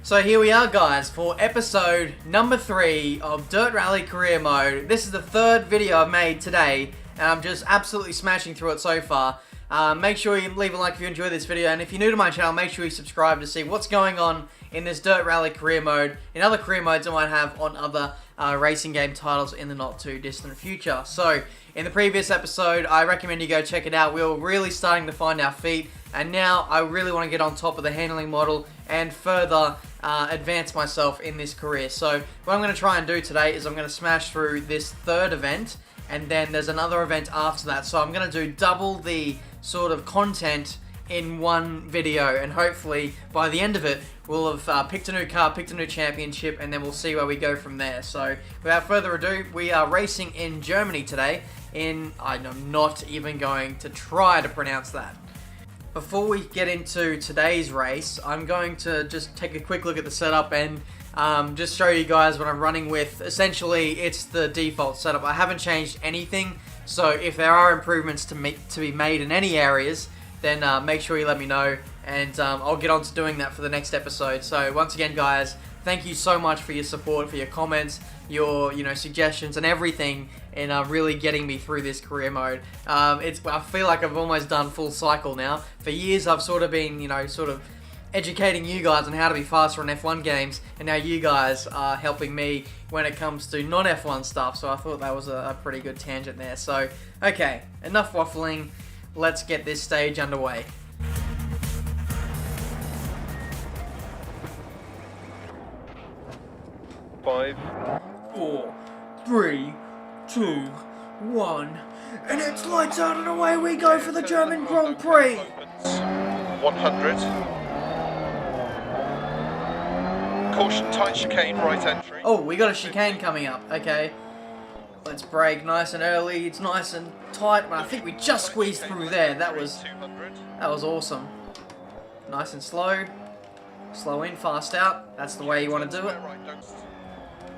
So here we are, guys, for episode number 3 of Dirt Rally Career Mode. This is the third video I've made today, and I'm just absolutely smashing through it so far. Make sure you leave a like if you enjoyed this video, and if you're new to my channel, make sure you subscribe to see what's going on in this Dirt Rally Career Mode, in other career modes I might have on other racing game titles in the not too distant future. So, in the previous episode, I recommend you go check it out. We were really starting to find our feet, and now I really want to get on top of the handling model and further advance myself in this career. So what I'm going to try and do today is I'm going to smash through this third event, and then there's another event after that. So I'm going to do double the sort of content in one video, and hopefully by the end of it we'll have picked a new car, picked a new championship, and then we'll see where we go from there. So without further ado, we are racing in Germany today in, I'm not even going to try to pronounce that. Before we get into today's race, I'm going to just take a quick look at the setup and just show you guys what I'm running with. Essentially, it's the default setup. I haven't changed anything, so if there are improvements to be made in any areas, then make sure you let me know, and I'll get on to doing that for the next episode. So once again, guys, thank you so much for your support, for your comments, your suggestions and everything, and really getting me through this career mode. I feel like I've almost done full cycle now. For years I've sort of been, sort of educating you guys on how to be faster on F1 games, and now you guys are helping me when it comes to non-F1 stuff, so I thought that was a pretty good tangent there. So, okay, enough waffling, let's get this stage underway. Five, 4, 3, 2, 1, and it's lights out and away we go for the German Grand Prix. 100. Caution, tight chicane, right entry. Oh, we got a chicane coming up. Okay, let's brake nice and early. It's nice and tight, but I think we just squeezed through there. That was awesome. Nice and slow. Slow in, fast out. That's the way you want to do it.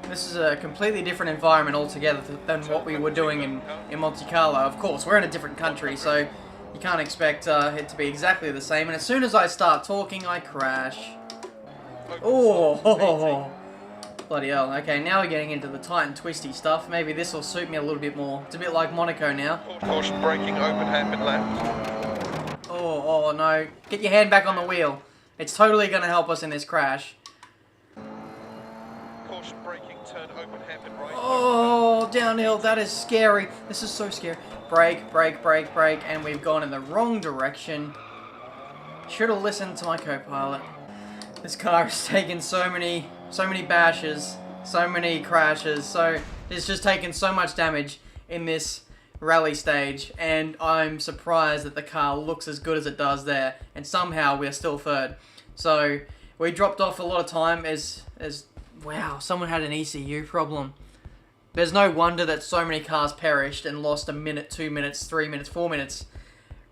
This is a completely different environment altogether than what we were doing in Monte Carlo. Of course, we're in a different country, so you can't expect it to be exactly the same. And as soon as I start talking, I crash. Oh, bloody hell. Okay, now we're getting into the tight and twisty stuff. Maybe this will suit me a little bit more. It's a bit like Monaco now. Caution, braking, open hairpin left. Oh no. Get your hand back on the wheel. It's totally going to help us in this crash. Caution, braking, turn, open hairpin right. Oh, downhill. That is scary. This is so scary. Brake, brake, brake, brake, and we've gone in the wrong direction. Should have listened to my co-pilot. This car has taken so many bashes, so many crashes, so it's just taken so much damage in this rally stage, and I'm surprised that the car looks as good as it does there, and somehow we're still third. So we dropped off a lot of time as wow, someone had an ECU problem. There's no wonder that so many cars perished and lost a minute, 2 minutes, 3 minutes, 4 minutes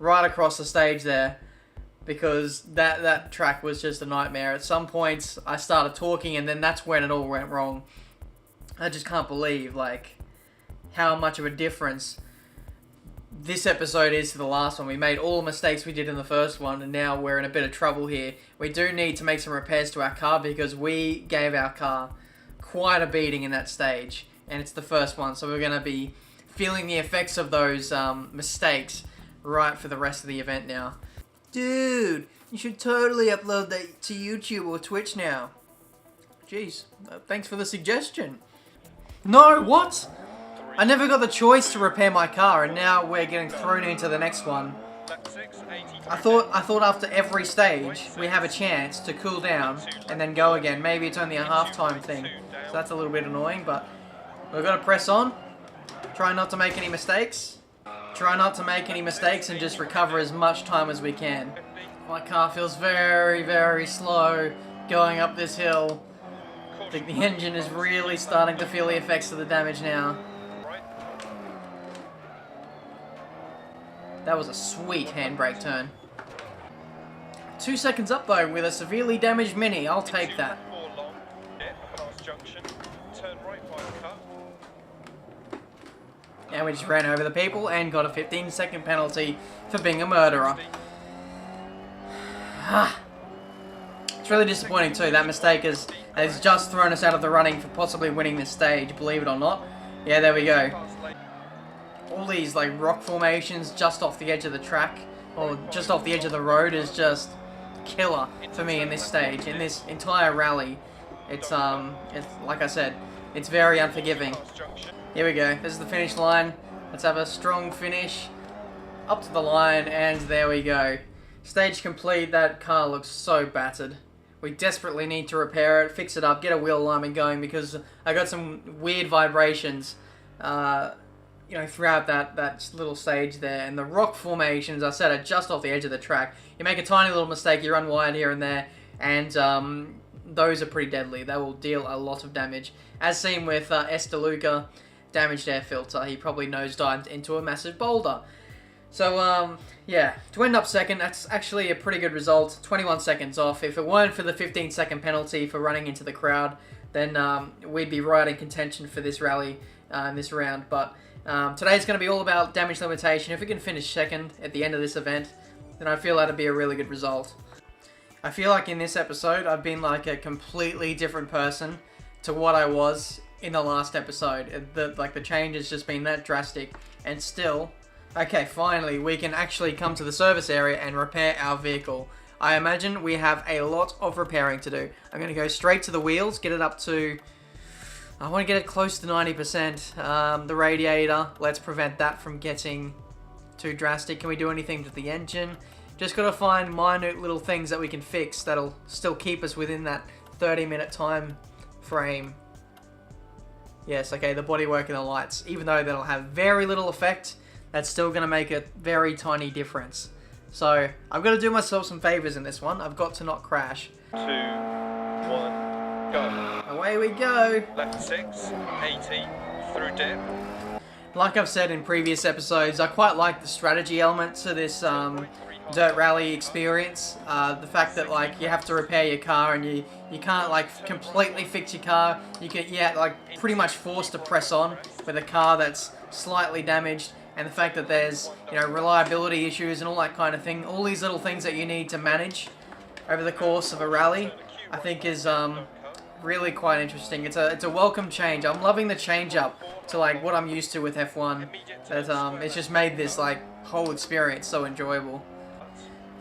right across the stage there, because that track was just a nightmare. At some points I started talking, and then that's when it all went wrong. I just can't believe like how much of a difference this episode is to the last one. We made all the mistakes we did in the first one, and now we're in a bit of trouble here. We do need to make some repairs to our car, because we gave our car quite a beating in that stage, and it's the first one, so we're going to be feeling the effects of those mistakes right for the rest of the event now. Dude, you should totally upload that to YouTube or Twitch now. Jeez, thanks for the suggestion. No, what? I never got the choice to repair my car, and now we're getting thrown into the next one. I thought after every stage we have a chance to cool down and then go again. Maybe it's only a half-time thing, so that's a little bit annoying, but we've got to press on. Try not to make any mistakes. Try not to make any mistakes and just recover as much time as we can. My car feels very, very slow going up this hill. I think the engine is really starting to feel the effects of the damage now. That was a sweet handbrake turn. 2 seconds up though with a severely damaged Mini. I'll take that. And we just ran over the people and got a 15-second penalty for being a murderer. It's really disappointing too. That mistake has just thrown us out of the running for possibly winning this stage, believe it or not. Yeah, there we go. All these like rock formations just off the edge of the track, or just off the edge of the road, is just killer for me in this stage. In this entire rally, it's like I said, it's very unforgiving. Here we go. This is the finish line. Let's have a strong finish. Up to the line, and there we go. Stage complete. That car looks so battered. We desperately need to repair it, fix it up, get a wheel alignment going, because I got some weird vibrations, you know, throughout that little stage there. And the rock formations, I said, are just off the edge of the track. You make a tiny little mistake, you run wide here and there, and those are pretty deadly. They will deal a lot of damage. As seen with DeLuca, damaged air filter. He probably nosedived into a massive boulder. So, yeah, to end up second, that's actually a pretty good result. 21 seconds off. If it weren't for the 15-second penalty for running into the crowd, then we'd be right in contention for this rally, this round. But today's going to be all about damage limitation. If we can finish second at the end of this event, then I feel that'd be a really good result. I feel like in this episode, I've been like a completely different person to what I was in the last episode. The change has just been that drastic, and still... Okay, finally, we can actually come to the service area and repair our vehicle. I imagine we have a lot of repairing to do. I'm going to go straight to the wheels, get it up to... I want to get it close to 90%. The radiator, let's prevent that from getting too drastic. Can we do anything to the engine? Just got to find minute little things that we can fix that'll still keep us within that 30-minute time frame. Yes, okay, the bodywork and the lights. Even though that'll have very little effect, that's still going to make a very tiny difference. So, I've got to do myself some favors in this one. I've got to not crash. 2, 1, go. Away we go. Left 6, 80, through dip. Like I've said in previous episodes, I quite like the strategy element to this dirt rally experience. The fact that like you have to repair your car and you can't like completely fix your car. You're like pretty much forced to press on with a car that's slightly damaged. And the fact that there's, you know, reliability issues and all that kind of thing, all these little things that you need to manage over the course of a rally, I think is really quite interesting. It's a welcome change. I'm loving the change up to like what I'm used to with F1. That it's just made this like whole experience so enjoyable.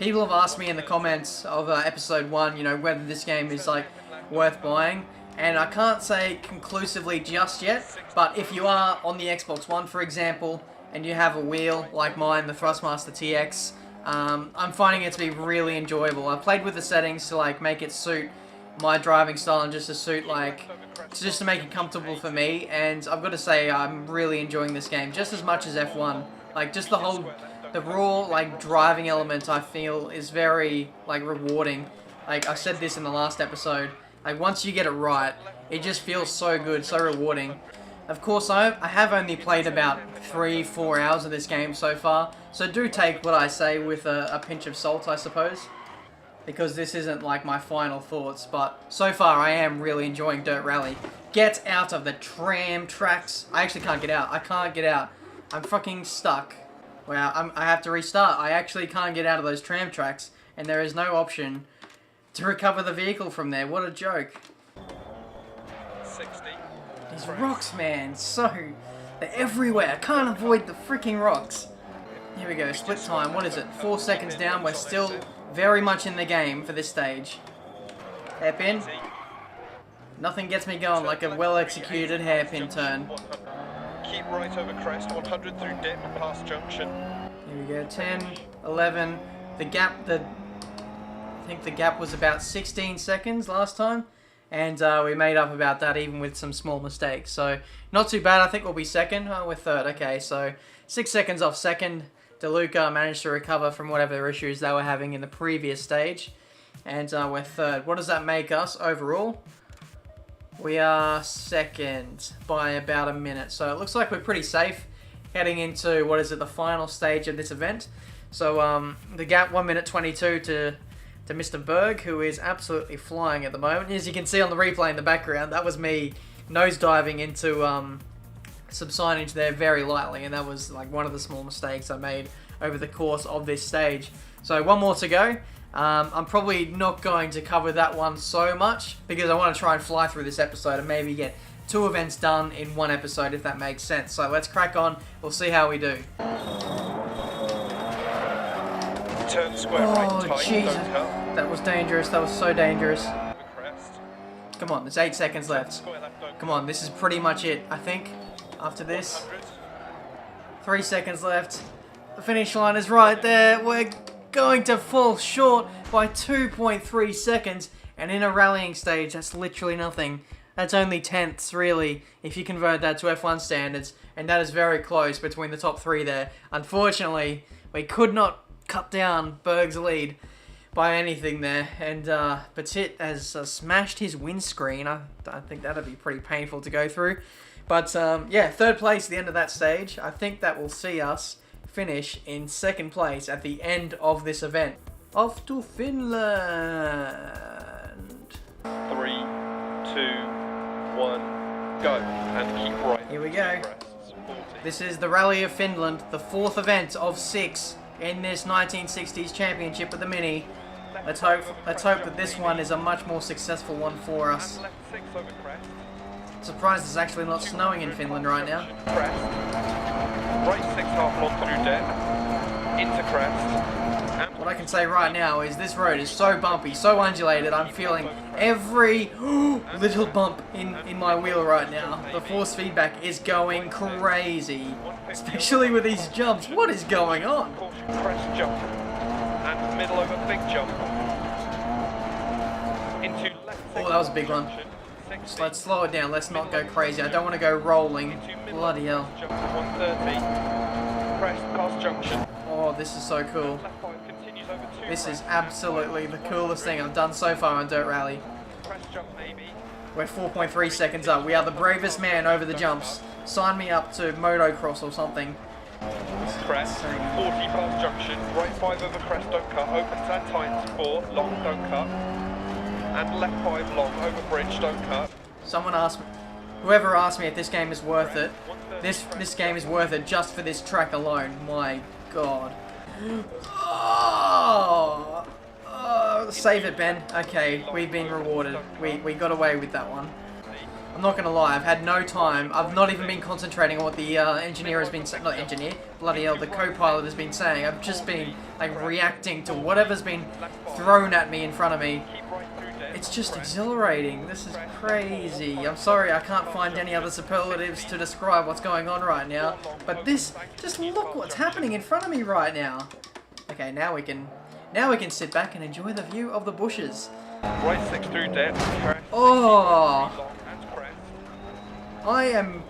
People have asked me in the comments of episode 1, you know, whether this game is like worth buying. And I can't say conclusively just yet, but if you are on the Xbox One, for example, and you have a wheel like mine, the Thrustmaster TX, I'm finding it to be really enjoyable. I played with the settings to like make it suit my driving style and just to make it comfortable for me. And I've got to say, I'm really enjoying this game just as much as F1. Like just the raw like driving element, I feel is very like rewarding. Like I said this in the last episode. Like once you get it right, it just feels so good, so rewarding. Of course, I have only played about 3-4 hours of this game so far, so do take what I say with a pinch of salt, I suppose, because this isn't like my final thoughts, but so far I am really enjoying Dirt Rally. Get out of the tram tracks. I actually can't get out. I can't get out. I'm fucking stuck. Wow, I have to restart. I actually can't get out of those tram tracks, and there is no option to recover the vehicle from there. What a joke. 60. These rocks, man, they're everywhere. I can't avoid the freaking rocks. Here we go, split time. What is it? 4 seconds down. We're still very much in the game for this stage. Hairpin. Nothing gets me going like a well-executed hairpin turn. Keep right over crest, 100 through dip, past junction. Here we go, 10, 11. I think the gap was about 16 seconds last time. And we made up about that even with some small mistakes. So, not too bad. I think we'll be second. Oh, we're third. Okay, so 6 seconds off second. DeLuca managed to recover from whatever issues they were having in the previous stage. And we're third. What does that make us overall? We are second by about a minute. So, it looks like we're pretty safe heading into, what is it, the final stage of this event. So, the gap 1 minute 22 to Mr. Berg, who is absolutely flying at the moment. As you can see on the replay in the background, that was me nosediving into some signage there very lightly, and that was like one of the small mistakes I made over the course of this stage. So 1 more to go. I'm probably not going to cover that one so much because I want to try and fly through this episode and maybe get 2 events done in 1 episode, if that makes sense. So let's crack on. We'll see how we do. Turn square right, tight, Jesus. don't cut. That was dangerous. That was so dangerous. Over crest. Come on, there's 8 seconds left. Square left, don't Come on, this is pretty much it, I think, after this. 100. 3 seconds left. The finish line is right there. We're going to fall short by 2.3 seconds. And in a rallying stage, that's literally nothing. That's only tenths, really, if you convert that to F1 standards. And that is very close between the top 3 there. Unfortunately, we could not cut down Berg's lead by anything there. And Petit has smashed his windscreen. I think that'd be pretty painful to go through. But yeah, 3rd place at the end of that stage. I think that will see us finish in 2nd place at the end of this event. Off to Finland. 3, 2, 1, go. And keep right. Here we go. This is the Rally of Finland, the 4th event of 6 in this 1960s championship of the Mini. Let's hope that this one is a much more successful one for us. Surprised it's actually not snowing in Finland right now. Crest. Right 6 half long through deck. Into crest. What I can say right now is this road is so bumpy, so undulated, I'm feeling every little bump in my wheel right now. The force feedback is going crazy, especially with these jumps. What is going on? Crest jump. And middle over big jump. Into left. Oh, that was a big one. So let's slow it down. Let's not go crazy. I don't want to go rolling. Bloody hell. Jump to 130. Crest past junction. Oh, this is so cool. Left 5 continues over 2. This is absolutely the coolest thing I've done so far on Dirt Rally. Crest jump maybe. We're 4.3 seconds up. We are the bravest man over the jumps. Sign me up to motocross or something. Crest. 40 past junction. Right 5 over crest, don't cut. Opens and tightens 4. Long, don't cut. And left 5 long over bridge, don't cut. Someone asked me, whoever asked me if this game is worth it, this game is worth it just for this track alone. My God. Oh, save it, Ben. Okay, we've been rewarded. We got away with that one. I'm not gonna lie, I've had no time. I've not even been concentrating on what the engineer has been saying. Not engineer, bloody hell, the co-pilot has been saying. I've just been like reacting to whatever's been thrown at me in front of me. It's just exhilarating. This is crazy. I'm sorry I can't find any other superlatives to describe what's going on right now. But this, just look what's happening in front of me right now. Okay, now we can sit back and enjoy the view of the bushes. Right 6 through depth. Oh, I am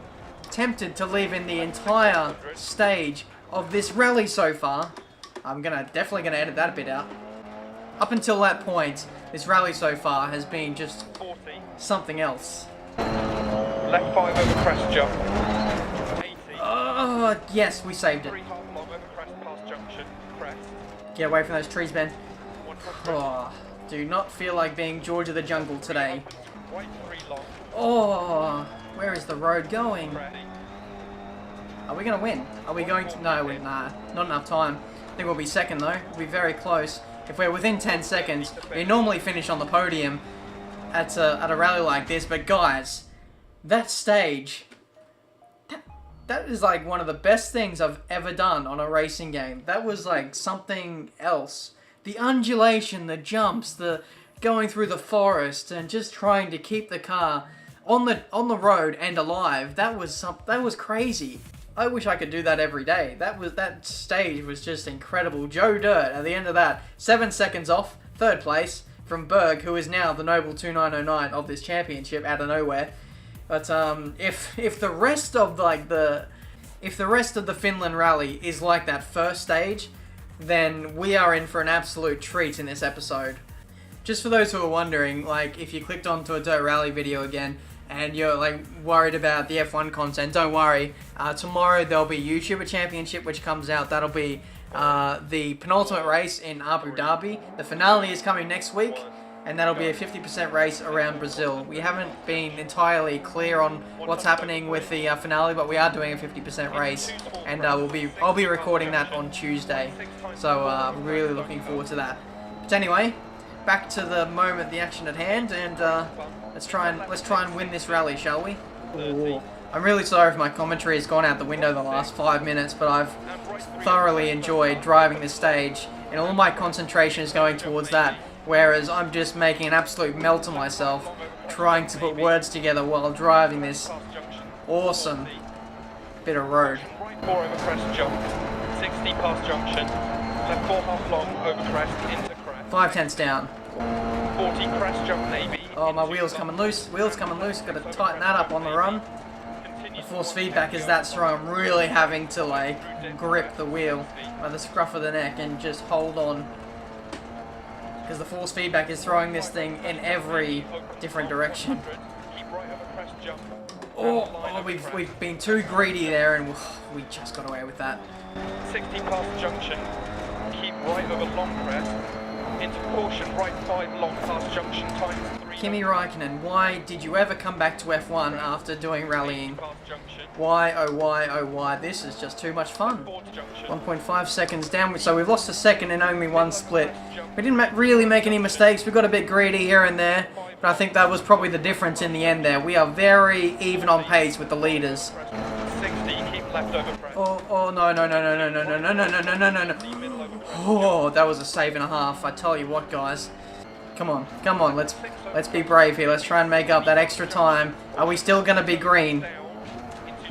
tempted to leave in the entire stage of this rally so far. I'm definitely gonna edit that bit out. Up until that point, this rally so far has been just something else. Left 5 over crest jump. 80. Oh, yes, we saved it. 3 half long over crest past junction. Crest. Get away from those trees, Ben. 100. Oh, do not feel like being George of the Jungle today. Right 3 long. Oh, where is the road going? Ready. Are we going to win? Are we going to... No, nah, not enough time. I think we'll be 2nd though. We'll be very close. If we're within 10 seconds, we normally finish on the podium at a rally like this. But guys, that stage, that is like one of the best things I've ever done on a racing game. That was like something else. The undulation, the jumps, the going through the forest, and just trying to keep the car on the road and alive. That was crazy. I wish I could do that every day. That stage was just incredible. Joe Dirt at the end of that, 7 seconds off, 3rd place from Berg, who is now the Noble 2909 of this championship out of nowhere. But if the rest of the Finland rally is like that first stage, then we are in for an absolute treat in this episode. Just for those who are wondering, like if you clicked onto a Dirt Rally video again, and you're like worried about the F1 content, don't worry. Tomorrow there'll be YouTuber Championship which comes out. That'll be the penultimate race in Abu Dhabi. The finale is coming next week, and that'll be a 50% race around Brazil. We haven't been entirely clear on what's happening with the finale, but we are doing a 50% race, and I'll be recording that on Tuesday. So really looking forward to that. But anyway, back to the moment, the action at hand, and let's try and win this rally, shall we? Ooh. I'm really sorry if my commentary has gone out the window the last 5 minutes, but I've thoroughly enjoyed driving this stage, and all my concentration is going towards that, whereas I'm just making an absolute melt of myself, trying to put words together while driving this awesome bit of road. Right 4 over crest jump, 60 past junction, left 4 half long over crest into crest. 5/10 down. 40 crest jump maybe. Oh, my wheel's coming loose. Wheel's coming loose. Got to tighten that up on the run. The force feedback is that strong. I'm really having to like grip the wheel by the scruff of the neck and just hold on, because the force feedback is throwing this thing in every different direction. Keep right over crest jump. Oh, we've been too greedy there, and we just got away with that. 60 past junction. Keep right over long crest. Into caution, right 5 long past junction, times 3. Kimi Räikkönen, why did you ever come back to F1 after doing rallying? Past junction. Why, oh why, oh why, this is just too much fun. 4th junction. 1.5 seconds down, so we've lost a second in only one split. We didn't really make any mistakes, we got a bit greedy here and there, but I think that was probably the difference in the end there. We are very even on pace with the leaders. 60, keep left over crest. Oh no, no, no, no, no, no, no, no, no, no, no, no, no. Oh, that was a save and a half, I tell you what, guys. Come on, let's be brave here, let's try and make up that extra time. Are we still gonna be green?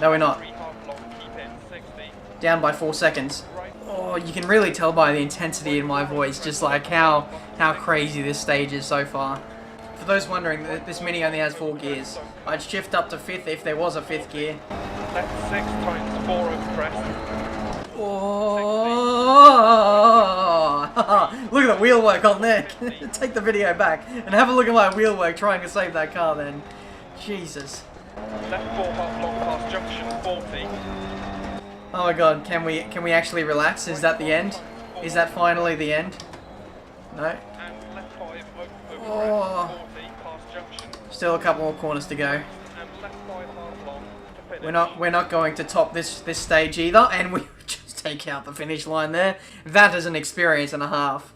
No, we're not. Down by 4 seconds. Oh, you can really tell by the intensity in my voice, just like how crazy this stage is so far. For those wondering, this Mini only has 4 gears. I'd shift up to 5th if there was a 5th gear. Left 6 times 4 over crest. Oh, look at the wheel work on there. Take the video back and have a look at my wheel work trying to save that car then. Jesus. Left 4 half long past junction 40. Oh my god, can we actually relax? Is that the end? Is that finally the end? No? And left 5 over Oh. crest 40 past junction. Still a couple more corners to go. And left 5 half long to finish. We're not going to top this stage either, and we just take out the finish line there. That is an experience and a half.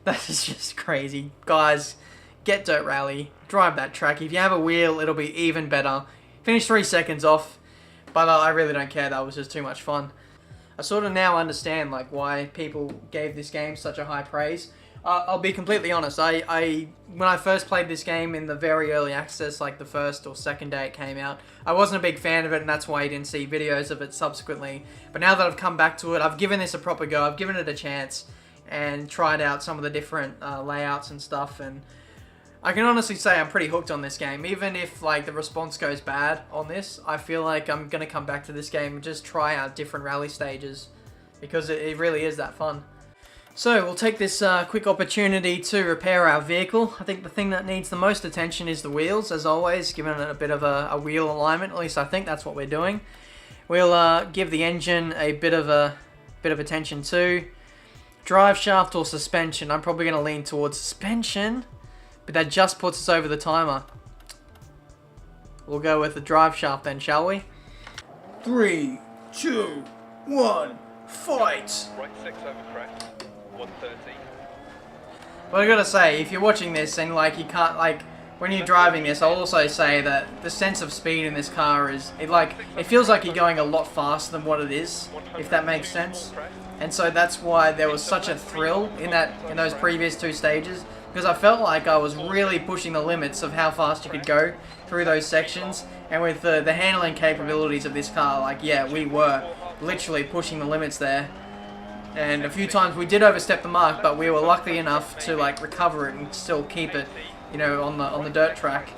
That is just crazy. Guys, get Dirt Rally, drive that track. If you have a wheel, it'll be even better. Finish 3 seconds off, but I really don't care. That was just too much fun. I sort of now understand like why people gave this game such a high praise. I'll be completely honest. When I first played this game in the very early access, like the first or second day it came out, I wasn't a big fan of it, and that's why you didn't see videos of it subsequently. But now that I've come back to it, I've given this a proper go. I've given it a chance and tried out some of the different layouts and stuff, and I can honestly say I'm pretty hooked on this game. Even if like the response goes bad on this, I feel like I'm gonna come back to this game and just try out different rally stages, because it really is that fun. So we'll take this quick opportunity to repair our vehicle. I think the thing that needs the most attention is the wheels, as always, giving it a bit of a wheel alignment. At least I think that's what we're doing. We'll give the engine a bit of attention too. Drive shaft or suspension? I'm probably going to lean towards suspension, but that just puts us over the timer. We'll go with the drive shaft then, shall we? 3, 2, 1, fight! Right 6 over crest. 130. But I gotta say, if you're watching this and like you can't like when you're driving this, I'll also say that the sense of speed in this car is it feels like you're going a lot faster than what it is, if that makes sense. And so that's why there was such a thrill in those previous 2 stages, because I felt like I was really pushing the limits of how fast you could go through those sections. And with the handling capabilities of this car, like yeah, we were literally pushing the limits there. And a few times we did overstep the mark, but we were lucky enough to like recover it and still keep it, you know, on the dirt track.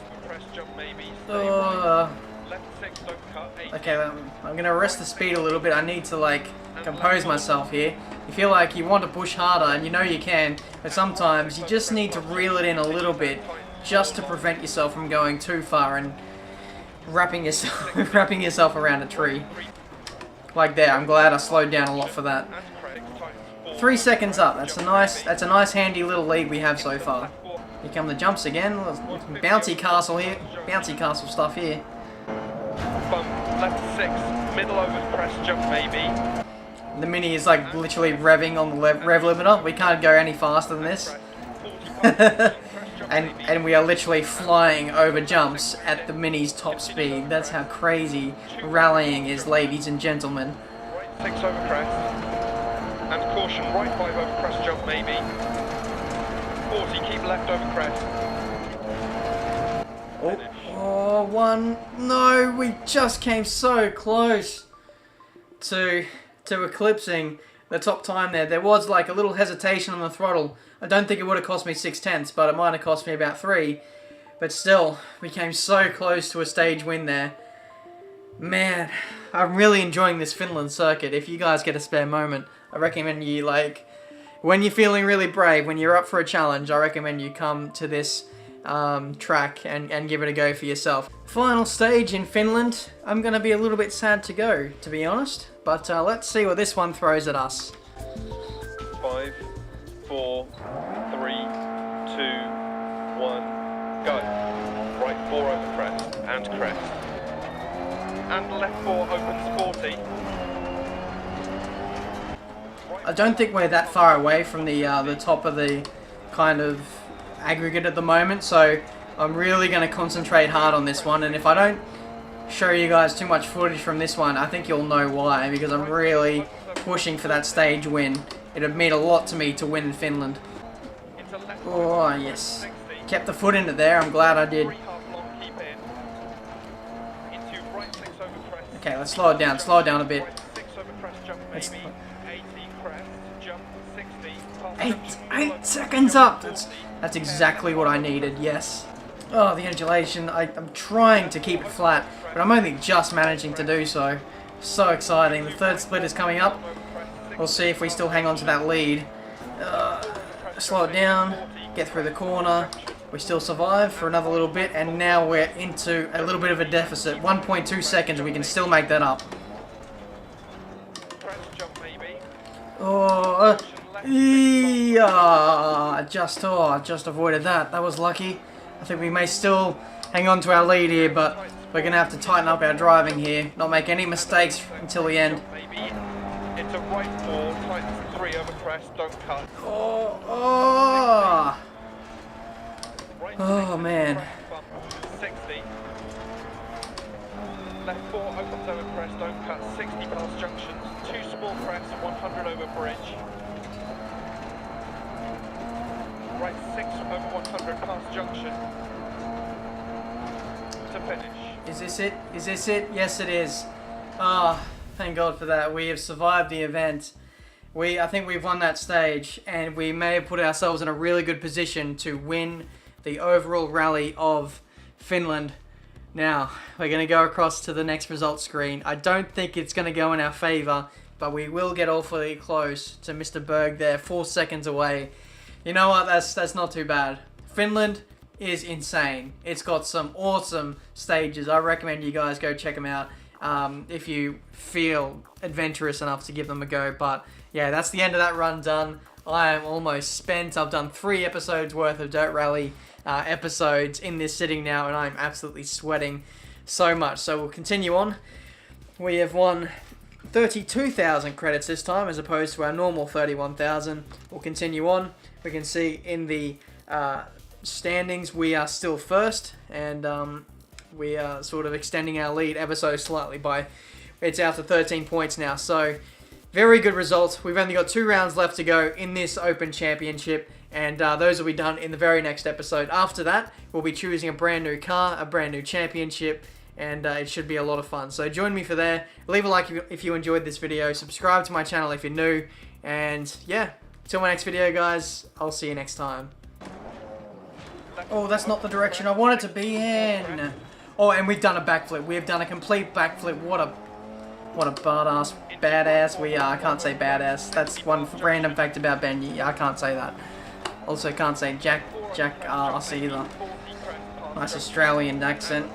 Okay, I'm gonna arrest the speed a little bit. I need to like compose myself here. You feel like you want to push harder, and you know you can, but sometimes you just need to reel it in a little bit, just to prevent yourself from going too far and wrapping yourself around a tree. Like there, I'm glad I slowed down a lot for that. 3 seconds up. That's a nice handy little lead we have so far. Here come the jumps again. Bouncy castle here. Bouncy castle stuff here. Bump, left 6, middle over crest jump maybe. The Mini is like literally revving on the rev limiter. We can't go any faster than this. and we are literally flying over jumps at the Mini's top speed. That's how crazy rallying is, ladies and gentlemen. Right 6 over crest. And caution, right 5 over crest jump maybe. 40, keep left over crest. Oh, one. No, we just came so close to eclipsing the top time there. There was like a little hesitation on the throttle. I don't think it would have cost me 0.6, but it might have cost me about 3. But still, we came so close to a stage win there. Man, I'm really enjoying this Finland circuit. If you guys get a spare moment, I recommend you, like, when you're feeling really brave, when you're up for a challenge, I recommend you come to this track and give it a go for yourself. Final stage in Finland. I'm going to be a little bit sad to go, to be honest. But let's see what this one throws at us. 5, 4, 3, 2, 1, go. Right 4 over crest and crest. And left 4 opens 40. I don't think we're that far away from the top of the kind of aggregate at the moment, so I'm really going to concentrate hard on this one, and if I don't show you guys too much footage from this one, I think you'll know why, because I'm really pushing for that stage win. It would mean a lot to me to win in Finland. Oh yes, kept the foot in it there, I'm glad I did. Okay, let's slow it down a bit. Let's, 8 seconds up! That's exactly what I needed, yes. Oh, the undulation, I'm trying to keep it flat, but I'm only just managing to do so. So exciting. The third split is coming up. We'll see if we still hang on to that lead. Slow it down, get through the corner. We still survive for another little bit, and now we're into a little bit of a deficit. 1.2 seconds, we can still make that up. Oh, yeah, just avoided that. That was lucky. I think we may still hang on to our lead here, but we're going to have to tighten up our driving here. Not make any mistakes until the end. It's a right 4, tightens 3 over crest, don't cut. Oh man. 60. Left 4 opens over crest, don't cut, 60 past junctions, 2 small crests, 100 over bridge. Right 6 over 100 past junction. To finish. Is this it? Is this it? Yes it is. Ah, thank God for that. We have survived the event. I think we've won that stage, and we may have put ourselves in a really good position to win the overall rally of Finland. Now, we're going to go across to the next results screen. I don't think it's going to go in our favour, but we will get awfully close to Mr. Berg there, 4 seconds away. You know what, that's not too bad. Finland is insane. It's got some awesome stages. I recommend you guys go check them out if you feel adventurous enough to give them a go. But yeah, that's the end of that run done. I am almost spent. I've done 3 episodes worth of Dirt Rally episodes in this sitting now, and I'm absolutely sweating so much. So we'll continue on. We have won 32,000 credits this time as opposed to our normal 31,000. We'll continue on. We can see in the standings we are still first, and we are sort of extending our lead ever so slightly by, it's out to 13 points now. So very good results. We've only got 2 rounds left to go in this Open Championship, and those will be done in the very next episode. After that, we'll be choosing a brand new car, a brand new championship, and it should be a lot of fun. So join me for there. Leave a like if you enjoyed this video. Subscribe to my channel if you're new. And yeah, till my next video, guys. I'll see you next time. Oh, that's not the direction I wanted to be in. Oh, and we've done a backflip. We've done a complete backflip. What a badass we are. I can't say badass. That's one random fact about Ben. I can't say that. Also can't say Jack ass either. Nice Australian accent.